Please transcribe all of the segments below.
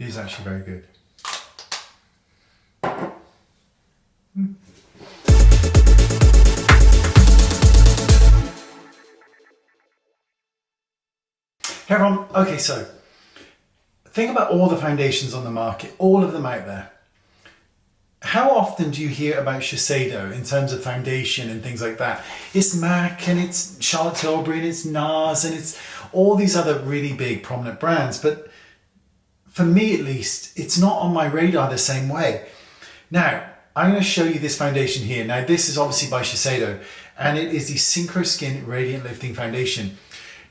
It is actually very good. Hey everyone, okay, so think about all the foundations on the market, all of them out there. How often do you hear about Shiseido in terms of foundation and things like that? It's MAC and it's Charlotte Tilbury and it's NARS and it's all these other really big prominent brands, but for me at least, it's not on my radar the same way. Now, I'm going to show you this foundation here. Now, this is obviously by Shiseido and it is the Synchro Skin Radiant Lifting Foundation.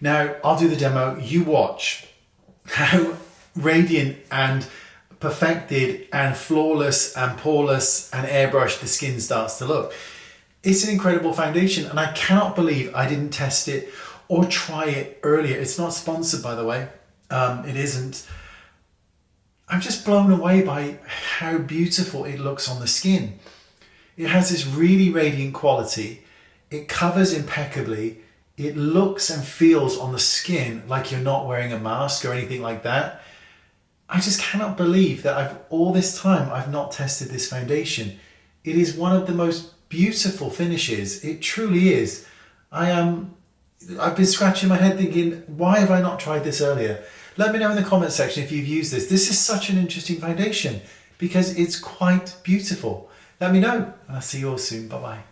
Now, I'll do the demo, you watch how radiant and perfected and flawless and poreless and airbrushed the skin starts to look. It's an incredible foundation and I cannot believe I didn't test it or try it earlier. It's not sponsored, by the way. It isn't. I'm just blown away by how beautiful it looks on the skin. It has this really radiant quality. It covers impeccably. It looks and feels on the skin like you're not wearing a mask or anything like that. I just cannot believe that all this time I've not tested this foundation. It is one of the most beautiful finishes. It truly is. I've been scratching my head thinking, why have I not tried this earlier? Let me know in the comment section if you've used this. This is such an interesting foundation because it's quite beautiful. Let me know and I'll see you all soon. Bye bye.